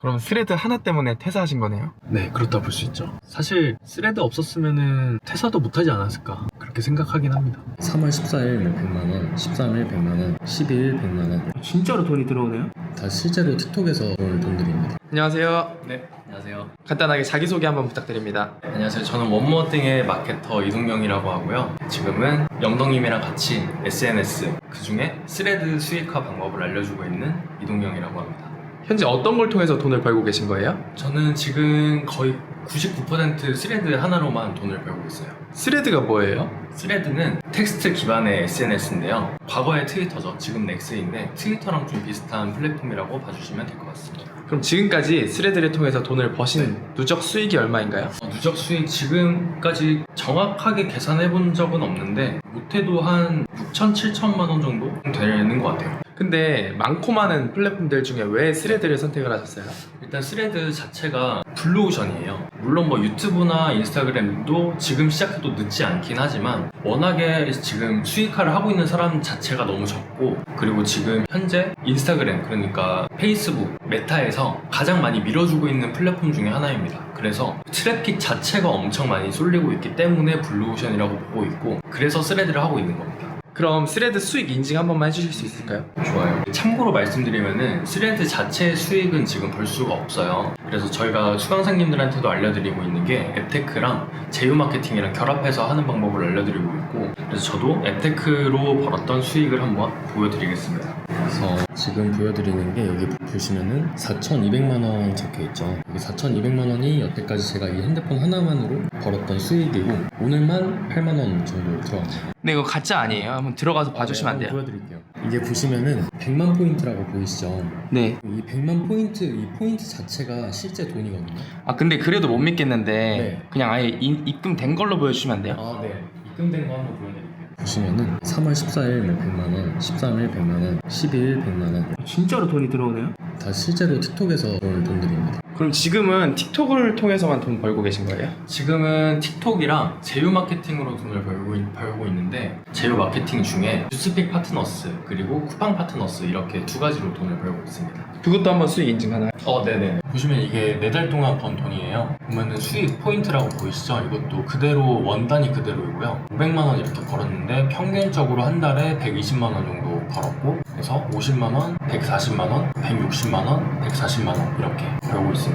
그럼 스레드 하나 때문에 퇴사하신 거네요? 네, 그렇다 볼 수 있죠. 사실 스레드 없었으면은 퇴사도 못하지 않았을까 그렇게 생각하긴 합니다. 3월 14일 100만원, 13일 100만원, 12일 100만원. 진짜로 돈이 들어오네요? 다 실제로 틱톡에서 돈 드립니다. 안녕하세요. 네, 안녕하세요. 간단하게 자기소개 한번 부탁드립니다. 안녕하세요. 저는 원모어띵의 마케터 이동영이라고 하고요. 지금은 영덕님이랑 같이 SNS, 그중에 스레드 수익화 방법을 알려주고 있는 이동영이라고 합니다. 현재 어떤 걸 통해서 돈을 벌고 계신 거예요? 저는 지금 거의 99% 스레드 하나로만 돈을 벌고 있어요. 스레드가 뭐예요? 스레드는 텍스트 기반의 SNS인데요. 과거의 트위터죠. 지금 넥스인데 트위터랑 좀 비슷한 플랫폼이라고 봐주시면 될 것 같습니다. 그럼 지금까지 스레드를 통해서 돈을 버신 누적 수익이 얼마인가요? 누적 수익 지금까지 정확하게 계산해 본 적은 없는데 못해도 한 6천, 7천만 원 정도 되는 것 같아요. 근데 많고 많은 플랫폼들 중에 왜 스레드를 선택을 하셨어요? 일단 스레드 자체가 블루오션이에요. 물론 뭐 유튜브나 인스타그램도 지금 시작해도 늦지 않긴 하지만 워낙에 지금 수익화를 하고 있는 사람 자체가 너무 적고, 그리고 지금 현재 인스타그램, 그러니까 페이스북, 메타에서 가장 많이 밀어주고 있는 플랫폼 중에 하나입니다. 그래서 트래픽 자체가 엄청 많이 쏠리고 있기 때문에 블루오션이라고 보고 있고, 그래서 스레드를 하고 있는 겁니다. 그럼 스레드 수익 인증 한 번만 해주실 수 있을까요? 좋아요. 참고로 말씀드리면은 스레드 자체의 수익은 지금 벌 수가 없어요. 그래서 저희가 수강생님들한테도 알려드리고 있는 게 앱테크랑 제휴 마케팅이랑 결합해서 하는 방법을 알려드리고 있고, 그래서 저도 앱테크로 벌었던 수익을 한번 보여드리겠습니다. 그래서 지금 보여드리는 게 여기 보시면은 4,200만원 적혀있죠. 여기 4,200만원이 여태까지 제가 이 핸드폰 하나만으로 벌었던 수익이고, 오늘만 8만원 정도 들어왔네요. 근데 이거 가짜 아니에요? 한번 들어가서 봐주시면 안 돼요? 보여드릴게요. 이게 보시면은 100만 포인트라고 보이시죠? 네. 이 100만 포인트, 이 포인트 자체가 실제 돈이거든요. 아 근데 그래도 못 믿겠는데 네. 그냥 아예 입금된 걸로 보여주시면 안 돼요? 아, 네. 입금된 거 한번 보여드릴게요. 보시면은 3월 14일 100만원, 13일 100만원, 12일 100만원. 진짜로 돈이 들어오네요? 다 실제로 틱톡에서 돈 드립니다. 그럼 지금은 틱톡을 통해서만 돈 벌고 계신 거예요? 지금은 틱톡이랑 제휴 마케팅으로 돈을 벌고 있는데, 제휴 마케팅 중에 뉴스픽 파트너스 그리고 쿠팡 파트너스 이렇게 두 가지로 돈을 벌고 있습니다. 그것도 한번 수익 인증하나요? 네네. 보시면 이게 4달 동안 번 돈이에요. 보면은 수익 포인트라고 보이시죠? 이것도 그대로 원단위 그대로이고요. 500만원 이렇게 벌었는데 평균적으로 한 달에 120만원 정도 벌었고, 그래서 50만원, 140만원, 160만원, 140만원 이렇게 벌고 있습니다.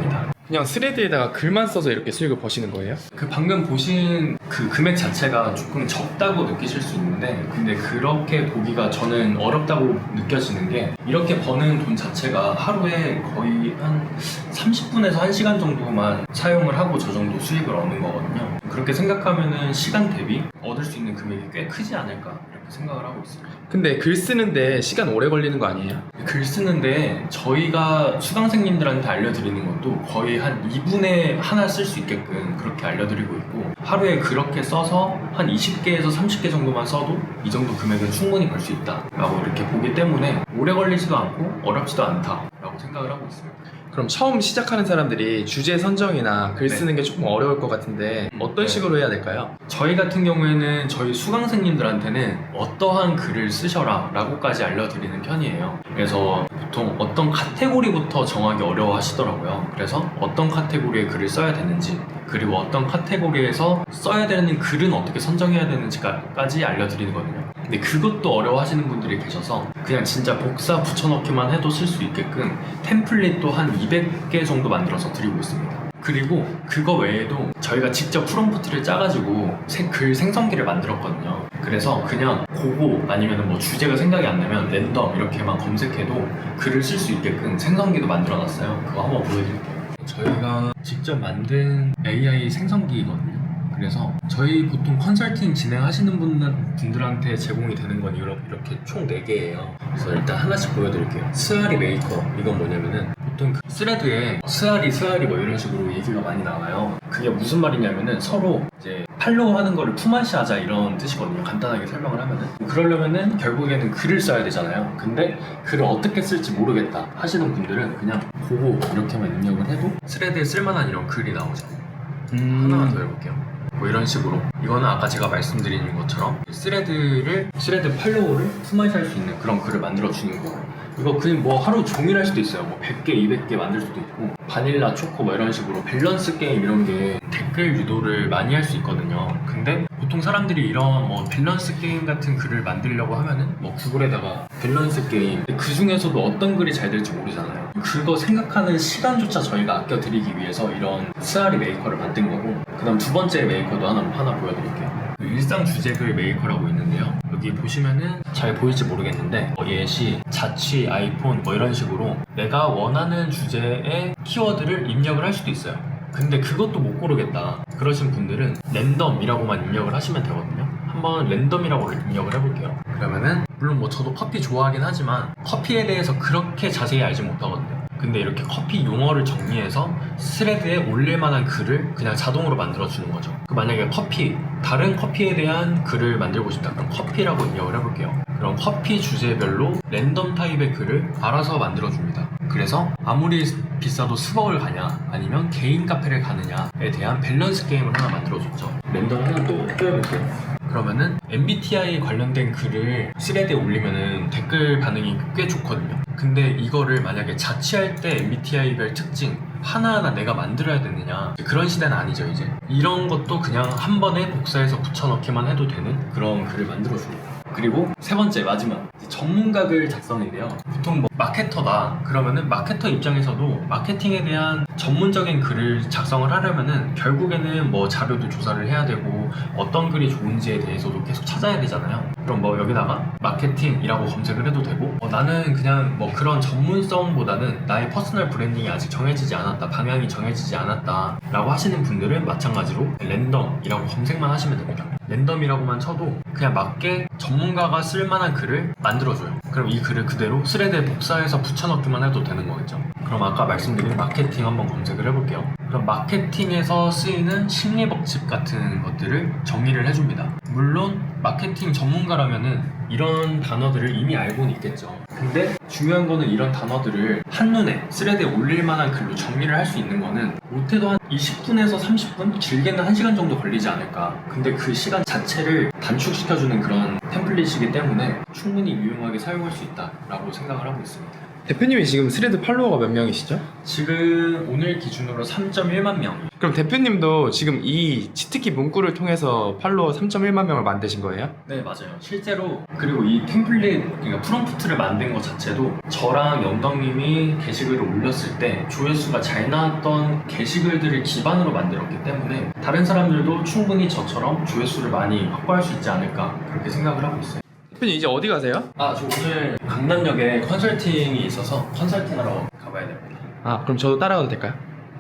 그냥 스레드에다가 글만 써서 이렇게 수익을 버시는 거예요? 그 방금 보신 그 금액 자체가 조금 적다고 느끼실 수 있는데, 근데 그렇게 보기가 저는 어렵다고 느껴지는 게, 이렇게 버는 돈 자체가 하루에 거의 한 30분에서 1시간 정도만 사용을 하고 저 정도 수익을 얻는 거거든요. 그렇게 생각하면은 시간 대비 얻을 수 있는 금액이 꽤 크지 않을까 이렇게 생각을 하고 있습니다. 근데 글 쓰는데 시간 오래 걸리는 거 아니에요? 글 쓰는데 저희가 수강생님들한테 알려드리는 것도 거의 한 2분의 하나 쓸 수 있게끔 그렇게 알려드리고 있고, 하루에 그렇게 써서 한 20개에서 30개 정도만 써도 이 정도 금액은 충분히 벌 수 있다 라고 이렇게 보기 때문에 오래 걸리지도 않고 어렵지도 않다 라고 생각을 하고 있습니다. 그럼 처음 시작하는 사람들이 주제 선정이나 글 네. 쓰는 게 조금 어려울 것 같은데 어떤 네. 식으로 해야 될까요? 저희 같은 경우에는 저희 수강생님들한테는 어떠한 글을 쓰셔라 라고까지 알려드리는 편이에요. 그래서 보통 어떤 카테고리부터 정하기 어려워 하시더라고요. 그래서 어떤 카테고리의 글을 써야 되는지, 그리고 어떤 카테고리에서 써야 되는 글은 어떻게 선정해야 되는지까지 알려드리거든요. 근데 그것도 어려워 하시는 분들이 계셔서 그냥 진짜 복사 붙여넣기만 해도 쓸 수 있게끔 템플릿도 한 200개 정도 만들어서 드리고 있습니다. 그리고 그거 외에도 저희가 직접 프롬프트를 짜가지고 글 생성기를 만들었거든요. 그래서 그냥 그거 아니면 뭐 주제가 생각이 안 나면 랜덤 이렇게만 검색해도 글을 쓸 수 있게끔 생성기도 만들어놨어요. 그거 한번 보여드릴게요. 저희가 직접 만든 AI 생성기거든요. 그래서 저희 보통 컨설팅 진행하시는 분들한테 제공이 되는 건 이렇게 총 4개예요. 그래서 일단 하나씩 보여드릴게요. 스아리 메이커, 이건 뭐냐면은 보통 그 스레드에 스아리 뭐 이런 식으로 얘기가 많이 나와요. 그게 무슨 말이냐면은 서로 이제 팔로우 하는 거를 품앗이 하자 이런 뜻이거든요. 간단하게 설명을 하면은. 그러려면은 결국에는 글을 써야 되잖아요. 근데 글을 어떻게 쓸지 모르겠다 하시는 분들은 그냥 그거 이렇게만 입력을 해도 스레드에 쓸만한 이런 글이 나오죠. 하나만 더 해볼게요. 뭐 이런 식으로, 이거는 아까 제가 말씀드린 것처럼 스레드 팔로우를 품앗이 할 수 있는 그런 글을 만들어 주는 거예요. 이거 그냥 뭐 하루 종일 할 수도 있어요. 뭐 100개, 200개 만들 수도 있고 바닐라, 초코 뭐 이런 식으로 밸런스 게임 이런 게 댓글 유도를 많이 할 수 있거든요. 근데 보통 사람들이 이런 뭐 밸런스 게임 같은 글을 만들려고 하면은 뭐 구글에다가 밸런스 게임 그 중에서도 어떤 글이 잘 될지 모르잖아요. 그거 생각하는 시간조차 저희가 아껴드리기 위해서 이런 스아리 메이커를 만든 거고, 그 다음 두 번째 메이커도 하나 보여드릴게요. 일상 주제글 메이커라고 있는데요. 여기 보시면은 잘 보일지 모르겠는데 예시, 자취, 아이폰 뭐 이런 식으로 내가 원하는 주제의 키워드를 입력을 할 수도 있어요. 근데 그것도 못 고르겠다 그러신 분들은 랜덤이라고만 입력을 하시면 되거든요. 한번 랜덤이라고 입력을 해볼게요. 그러면은 물론 뭐 저도 커피 좋아하긴 하지만 커피에 대해서 그렇게 자세히 알지 못하거든요. 근데 이렇게 커피 용어를 정리해서 스레드에 올릴 만한 글을 그냥 자동으로 만들어주는 거죠. 만약에 다른 커피에 대한 글을 만들고 싶다. 그럼 커피라고 입력을 해볼게요. 그럼 커피 주제별로 랜덤 타입의 글을 알아서 만들어줍니다. 그래서 아무리 비싸도 스벅을 가냐 아니면 개인 카페를 가느냐에 대한 밸런스 게임을 하나 만들어줬죠. 랜덤 하나 또 해볼게요. 그러면은 MBTI 관련된 글을 스레드에 올리면은 댓글 반응이 꽤 좋거든요. 근데 이거를 만약에 자취할 때 MBTI별 특징 하나하나 내가 만들어야 되느냐, 그런 시대는 아니죠. 이제 이런 것도 그냥 한 번에 복사해서 붙여넣기만 해도 되는 그런 글을 만들어줍니다. 그리고 세 번째 마지막 전문가 글 작성인데요. 보통 뭐 마케터다 그러면은 마케터 입장에서도 마케팅에 대한 전문적인 글을 작성을 하려면은 결국에는 뭐 자료도 조사를 해야 되고 어떤 글이 좋은지에 대해서도 계속 찾아야 되잖아요. 그럼 뭐 여기다가 마케팅이라고 검색을 해도 되고 나는 그냥 뭐 그런 전문성보다는 나의 퍼스널 브랜딩이 아직 정해지지 않았다, 방향이 정해지지 않았다 라고 하시는 분들은 마찬가지로 랜덤이라고 검색만 하시면 됩니다. 랜덤이라고만 쳐도 그냥 맞게 전문가가 쓸만한 글을 만들어줘요. 그럼 이 글을 그대로 스레드에 복사해서 붙여넣기만 해도 되는 거겠죠. 그럼 아까 말씀드린 마케팅 한번 검색을 해볼게요. 그럼 마케팅에서 쓰이는 심리법칙 같은 것들을 정의를 해줍니다. 물론 마케팅 전문가라면은 이런 단어들을 이미 알고는 있겠죠. 근데 중요한 거는 이런 단어들을 한눈에 스레드에 올릴 만한 글로 정리를 할 수 있는 거는 못해도 한 20분에서 30분? 길게는 1시간 정도 걸리지 않을까. 근데 그 시간 자체를 단축시켜주는 그런 템플릿이기 때문에 충분히 유용하게 사용할 수 있다라고 생각을 하고 있습니다. 대표님이 지금 스레드 팔로워가 몇 명이시죠? 지금 오늘 기준으로 3.1만 명. 그럼 대표님도 지금 이 치트키 문구를 통해서 팔로워 3.1만 명을 만드신 거예요? 네, 맞아요. 실제로 그리고 이 템플릿, 그러니까 프롬프트를 만든 것 자체도 저랑 영덕님이 게시글을 올렸을 때 조회수가 잘 나왔던 게시글들을 기반으로 만들었기 때문에 다른 사람들도 충분히 저처럼 조회수를 많이 확보할 수 있지 않을까 그렇게 생각을 하고 있어요. 대표님 이제 어디 가세요? 저 오늘 강남역에 컨설팅이 있어서 컨설팅하러 가봐야 됩니다. 그럼 저도 따라가도 될까요?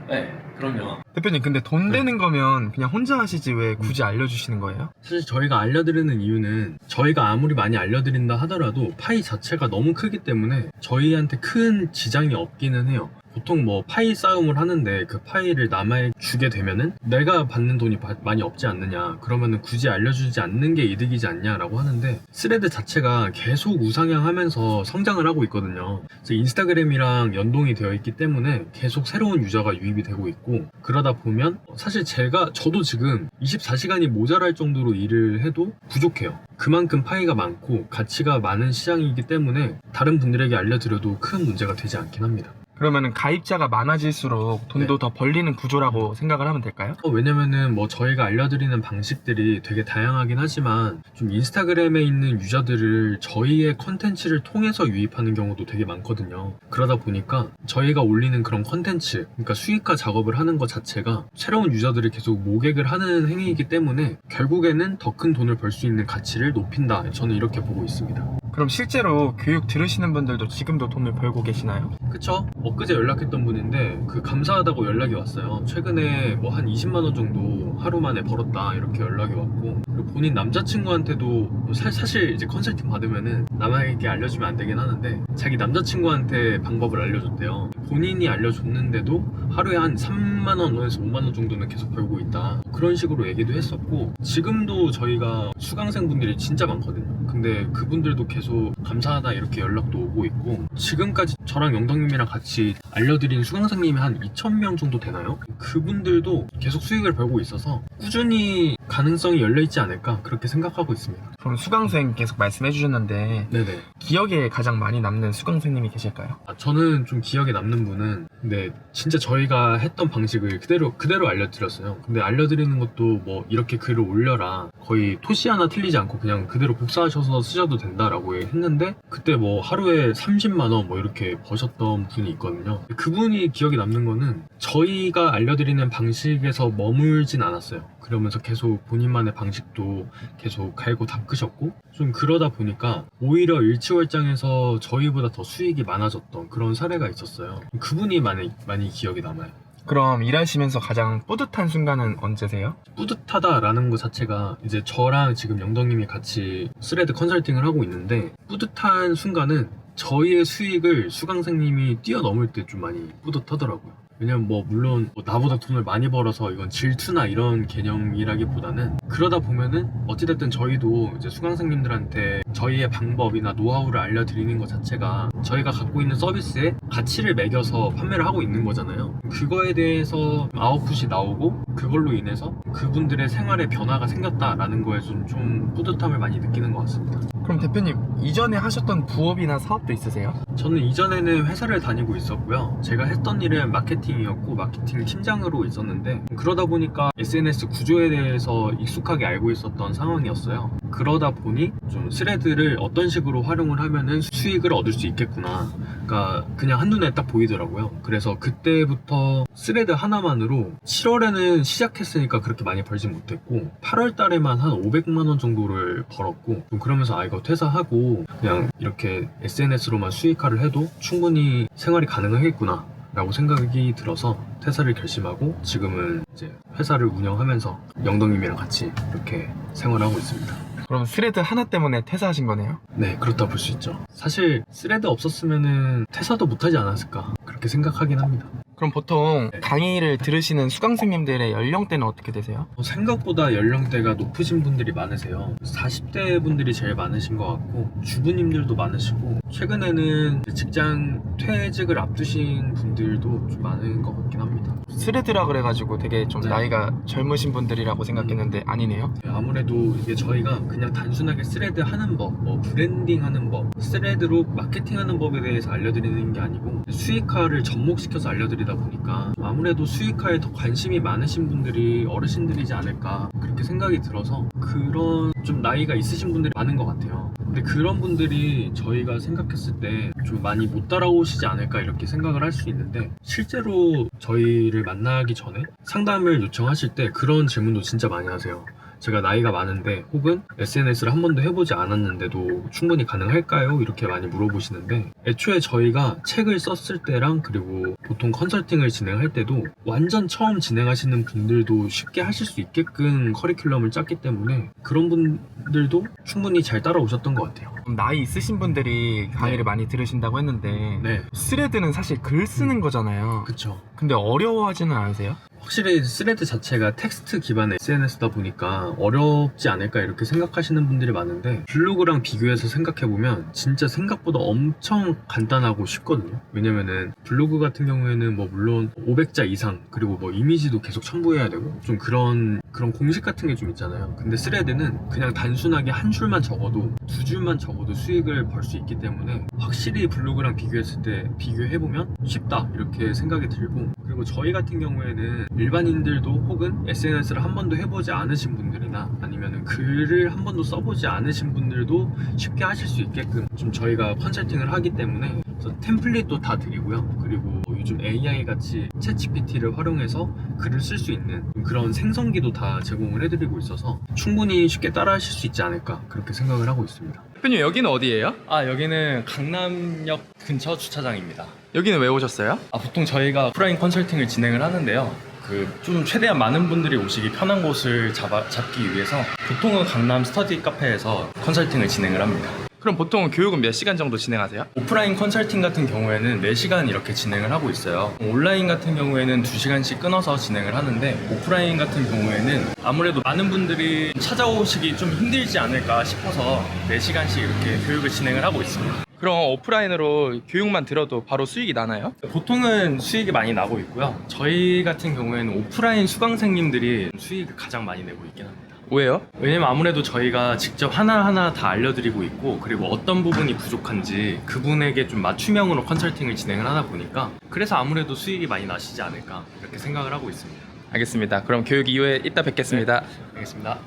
네, 그럼요. 대표님 근데 돈 되는 거면 그냥 혼자 하시지 왜 굳이 알려주시는 거예요? 사실 저희가 알려드리는 이유는 저희가 아무리 많이 알려드린다 하더라도 파이 자체가 너무 크기 때문에 저희한테 큰 지장이 없기는 해요. 보통 뭐 파이 싸움을 하는데 그 파이를 남에게 주게 되면은 내가 받는 돈이 많이 없지 않느냐, 그러면은 굳이 알려주지 않는 게 이득이지 않냐라고 하는데 스레드 자체가 계속 우상향하면서 성장을 하고 있거든요. 그래서 인스타그램이랑 연동이 되어 있기 때문에 계속 새로운 유저가 유입이 되고 있고, 그러다 보면 사실 저도 지금 24시간이 모자랄 정도로 일을 해도 부족해요. 그만큼 파이가 많고 가치가 많은 시장이기 때문에 다른 분들에게 알려드려도 큰 문제가 되지 않긴 합니다. 그러면은 가입자가 많아질수록 돈도 더 벌리는 구조라고 생각을 하면 될까요? 왜냐면은 뭐 저희가 알려드리는 방식들이 되게 다양하긴 하지만 좀 인스타그램에 있는 유저들을 저희의 컨텐츠를 통해서 유입하는 경우도 되게 많거든요. 그러다 보니까 저희가 올리는 그런 컨텐츠, 그러니까 수익화 작업을 하는 것 자체가 새로운 유저들을 계속 모객을 하는 행위이기 때문에 결국에는 더 큰 돈을 벌 수 있는 가치를 높인다, 저는 이렇게 보고 있습니다. 그럼 실제로 교육 들으시는 분들도 지금도 돈을 벌고 계시나요? 그쵸? 엊그제 연락했던 분인데 감사하다고 연락이 왔어요. 최근에 뭐 한 20만 원 정도 하루 만에 벌었다 이렇게 연락이 왔고, 그리고 본인 남자친구한테도 사실 이제 컨설팅 받으면은 남에게 알려주면 안 되긴 하는데 자기 남자친구한테 방법을 알려줬대요. 본인이 알려줬는데도 하루에 한 3만 원에서 5만 원 정도는 계속 벌고 있다, 그런 식으로 얘기도 했었고, 지금도 저희가 수강생분들이 진짜 많거든요. 근데 그분들도 계속 감사하다 이렇게 연락도 오고 있고, 지금까지 저랑 영덕님이랑 같이 알려드린 수강생님이 한 2,000명 정도 되나요? 그분들도 계속 수익을 벌고 있어서 꾸준히 가능성이 열려있지 않을까 그렇게 생각하고 있습니다. 그럼 수강생 계속 말씀해 주셨는데 네네. 기억에 가장 많이 남는 수강생님이 계실까요? 저는 좀 기억에 남는 분은 근데 진짜 저희가 했던 방식을 그대로 알려드렸어요. 근데 알려드리는 것도 뭐 이렇게 글을 올려라 거의 토시 하나 틀리지 않고 그냥 그대로 복사하셔서 쓰셔도 된다라고 했는데 그때 뭐 하루에 30만원 뭐 이렇게 버셨던 분이 있거든요. 그분이 기억에 남는 거는 저희가 알려드리는 방식에서 머물진 않았어요. 그러면서 계속 본인만의 방식도 계속 갈고 닦으셨고 좀 그러다 보니까 오히려 일취월장에서 저희보다 더 수익이 많아졌던 그런 사례가 있었어요. 그분이 많이 기억에 남아요. 그럼 일하시면서 가장 뿌듯한 순간은 언제세요? 뿌듯하다라는 것 자체가 이제 저랑 지금 영덕님이 같이 스레드 컨설팅을 하고 있는데 뿌듯한 순간은 저희의 수익을 수강생님이 뛰어넘을 때 좀 많이 뿌듯하더라고요. 왜냐면 뭐 물론 뭐 나보다 돈을 많이 벌어서 이건 질투나 이런 개념이라기보다는 그러다 보면은 어찌됐든 저희도 이제 수강생님들한테 저희의 방법이나 노하우를 알려드리는 것 자체가 저희가 갖고 있는 서비스에 가치를 매겨서 판매를 하고 있는 거잖아요. 그거에 대해서 아웃풋이 나오고 그걸로 인해서 그분들의 생활에 변화가 생겼다라는 거에 좀 뿌듯함을 많이 느끼는 것 같습니다. 그럼 대표님 이전에 하셨던 부업이나 사업도 있으세요? 저는 이전에는 회사를 다니고 있었고요. 제가 했던 일은 마케팅이었고 마케팅 팀장으로 있었는데 그러다 보니까 SNS 구조에 대해서 익숙하게 알고 있었던 상황이었어요. 그러다 보니 좀 스레드를 어떤 식으로 활용을 하면은 수익을 얻을 수 있겠구나. 그러니까 그냥 한눈에 딱 보이더라고요. 그래서 그때부터 스레드 하나만으로 7월에는 시작했으니까 그렇게 많이 벌진 못했고 8월 달에만 한 500만 원 정도를 벌었고 좀 그러면서 이거 퇴사하고 그냥 이렇게 SNS로만 수익화를 해도 충분히 생활이 가능하겠구나 라고 생각이 들어서 퇴사를 결심하고 지금은 이제 회사를 운영하면서 영덕님이랑 같이 이렇게 생활하고 있습니다. 그럼 스레드 하나 때문에 퇴사하신 거네요? 네, 그렇다 볼 수 있죠. 사실 스레드 없었으면은 퇴사도 못하지 않았을까 그렇게 생각하긴 합니다. 그럼 보통 네. 강의를 들으시는 수강생님들의 연령대는 어떻게 되세요? 생각보다 연령대가 높으신 분들이 많으세요. 40대 분들이 제일 많으신 것 같고 주부님들도 많으시고 최근에는 직장 퇴직을 앞두신 분들도 좀 많은 것 같긴 합니다. 스레드라 그래가지고 되게 좀 네. 나이가 젊으신 분들이라고 생각했는데 아니네요? 아무래도 이게 저희가 그냥 단순하게 스레드 하는 법, 뭐 브랜딩 하는 법, 스레드로 마케팅 하는 법에 대해서 알려드리는 게 아니고 수익화를 접목시켜서 알려드리다 보니까 아무래도 수익화에 더 관심이 많으신 분들이 어르신들이지 않을까 그렇게 생각이 들어서 그런 좀 나이가 있으신 분들이 많은 것 같아요. 근데 그런 분들이 저희가 생각했을 때 좀 많이 못 따라오시지 않을까 이렇게 생각을 할 수 있는데 실제로 저희를 만나기 전에 상담을 요청하실 때 그런 질문도 진짜 많이 하세요. 제가 나이가 많은데 혹은 SNS를 한 번도 해보지 않았는데도 충분히 가능할까요? 이렇게 많이 물어보시는데 애초에 저희가 책을 썼을 때랑 그리고 보통 컨설팅을 진행할 때도 완전 처음 진행하시는 분들도 쉽게 하실 수 있게끔 커리큘럼을 짰기 때문에 그런 분들도 충분히 잘 따라오셨던 것 같아요. 그럼 나이 있으신 분들이 강의를 네. 많이 들으신다고 했는데 네, 스레드는 사실 글 쓰는 거잖아요. 그쵸. 근데 어려워하지는 않으세요? 확실히 스레드 자체가 텍스트 기반의 SNS다 보니까 어렵지 않을까 이렇게 생각하시는 분들이 많은데 블로그랑 비교해서 생각해보면 진짜 생각보다 엄청 간단하고 쉽거든요. 왜냐면은 블로그 같은 경우에는 뭐 물론 500자 이상 그리고 뭐 이미지도 계속 첨부해야 되고 좀 그런 공식 같은 게 좀 있잖아요. 근데 스레드는 그냥 단순하게 한 줄만 적어도 두 줄만 적어도 수익을 벌 수 있기 때문에 확실히 블로그랑 비교했을 때 비교해보면 쉽다 이렇게 생각이 들고 그리고 저희 같은 경우에는 일반인들도 혹은 SNS를 한 번도 해보지 않으신 분들이나 아니면 글을 한 번도 써보지 않으신 분들도 쉽게 하실 수 있게끔 좀 저희가 컨설팅을 하기 때문에 그래서 템플릿도 다 드리고요. 그리고 요즘 AI 같이 챗GPT를 활용해서 글을 쓸 수 있는 그런 생성기도 다 제공을 해드리고 있어서 충분히 쉽게 따라하실 수 있지 않을까 그렇게 생각을 하고 있습니다. 대표님 여기는 어디예요? 여기는 강남역 근처 주차장입니다. 여기는 왜 오셨어요? 보통 저희가 오프라인 컨설팅을 진행을 하는데요. 좀 최대한 많은 분들이 오시기 편한 곳을 잡기 위해서 보통은 강남 스터디 카페에서 컨설팅을 진행을 합니다. 그럼 보통 교육은 몇 시간 정도 진행하세요? 오프라인 컨설팅 같은 경우에는 4시간 이렇게 진행을 하고 있어요. 온라인 같은 경우에는 2시간씩 끊어서 진행을 하는데 오프라인 같은 경우에는 아무래도 많은 분들이 찾아오시기 좀 힘들지 않을까 싶어서 4시간씩 이렇게 교육을 진행을 하고 있습니다. 그럼 오프라인으로 교육만 들어도 바로 수익이 나나요? 보통은 수익이 많이 나고 있고요. 저희 같은 경우에는 오프라인 수강생님들이 수익을 가장 많이 내고 있긴 합니다. 왜요? 왜냐면 아무래도 저희가 직접 하나하나 다 알려드리고 있고, 그리고 어떤 부분이 부족한지 그분에게 좀 맞춤형으로 컨설팅을 진행을 하다 보니까 그래서 아무래도 수익이 많이 나시지 않을까 이렇게 생각을 하고 있습니다. 알겠습니다. 그럼 교육 이후에 이따 뵙겠습니다. 알겠습니다.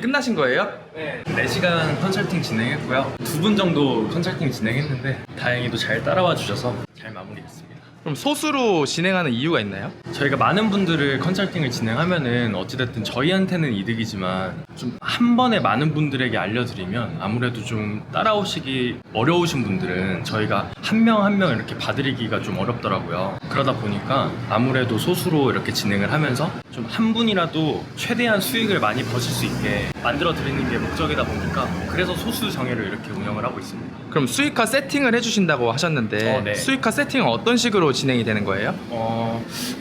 끝나신 거예요? 네, 4시간 컨설팅 진행했고요. 2분 정도 컨설팅 진행했는데 다행히도 잘 따라와 주셔서 잘 마무리했습니다. 그럼 소수로 진행하는 이유가 있나요? 저희가 많은 분들을 컨설팅을 진행하면은 어찌됐든 저희한테는 이득이지만 좀 한 번에 많은 분들에게 알려드리면 아무래도 좀 따라오시기 어려우신 분들은 저희가 한 명 한 명 이렇게 봐드리기가 좀 어렵더라고요. 그러다 보니까 아무래도 소수로 이렇게 진행을 하면서 좀 한 분이라도 최대한 수익을 많이 버실 수 있게 만들어 드리는 게 목적이다 보니까 그래서 소수 정예로 이렇게 운영을 하고 있습니다. 그럼 수익화 세팅을 해주신다고 하셨는데 네. 수익화 세팅은 어떤 식으로 진행이 되는 거예요?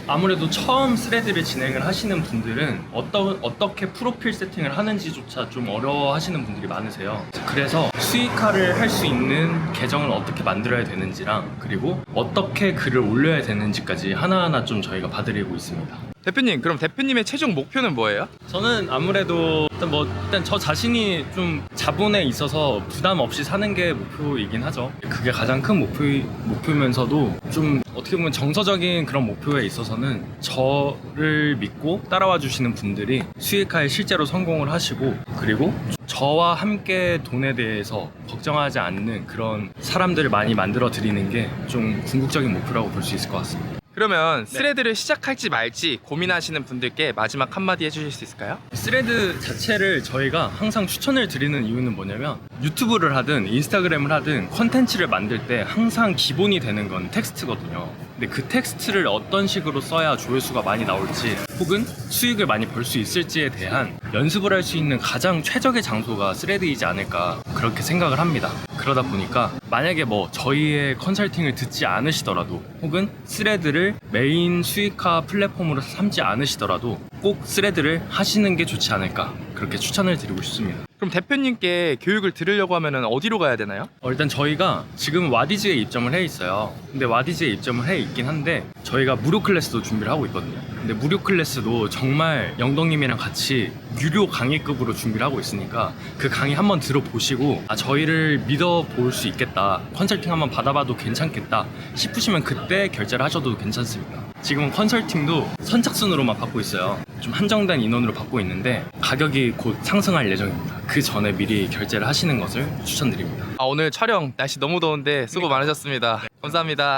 아무래도 처음 스레드를 진행을 하시는 분들은 어떻게 프로필 세팅을 하는지조차 좀 어려워하시는 분들이 많으세요. 그래서 수익화를 할 수 있는 계정을 어떻게 만들어야 되는지랑 그리고 어떻게 글을 올려야 되는지까지 하나하나 좀 저희가 봐드리고 있습니다. 대표님, 그럼 대표님의 최종 목표는 뭐예요? 저는 아무래도 일단 저 자신이 좀 자본에 있어서 부담 없이 사는 게 목표이긴 하죠. 그게 가장 큰 목표면서도 좀 어떻게 보면 정서적인 그런 목표에 있어서는 저를 믿고 따라와 주시는 분들이 수익화에 실제로 성공을 하시고 그리고 저와 함께 돈에 대해서 걱정하지 않는 그런 사람들을 많이 만들어 드리는 게 좀 궁극적인 목표라고 볼 수 있을 것 같습니다. 그러면 스레드를 시작할지 말지 고민하시는 분들께 마지막 한마디 해주실 수 있을까요? 스레드 자체를 저희가 항상 추천을 드리는 이유는 뭐냐면 유튜브를 하든 인스타그램을 하든 컨텐츠를 만들 때 항상 기본이 되는 건 텍스트거든요. 근데 그 텍스트를 어떤 식으로 써야 조회수가 많이 나올지 혹은 수익을 많이 벌 수 있을지에 대한 연습을 할 수 있는 가장 최적의 장소가 스레드이지 않을까 그렇게 생각을 합니다. 그러다 보니까 만약에 저희의 컨설팅을 듣지 않으시더라도 혹은 스레드를 메인 수익화 플랫폼으로 삼지 않으시더라도 꼭 스레드를 하시는 게 좋지 않을까 그렇게 추천을 드리고 싶습니다. 그럼 대표님께 교육을 들으려고 하면 어디로 가야 되나요? 일단 저희가 지금 와디즈에 입점을 해 있어요. 근데 와디즈에 입점을 해 있긴 한데 저희가 무료 클래스도 준비를 하고 있거든요. 근데 무료 클래스도 정말 영덕님이랑 같이 유료 강의급으로 준비를 하고 있으니까 그 강의 한번 들어보시고 저희를 믿어볼 수 있겠다, 컨설팅 한번 받아봐도 괜찮겠다 싶으시면 그때 결제를 하셔도 괜찮습니다. 지금 컨설팅도 선착순으로만 받고 있어요. 좀 한정된 인원으로 받고 있는데 가격이 곧 상승할 예정입니다. 그 전에 미리 결제를 하시는 것을 추천드립니다. 오늘 촬영 날씨 너무 더운데 수고 많으셨습니다. 감사합니다.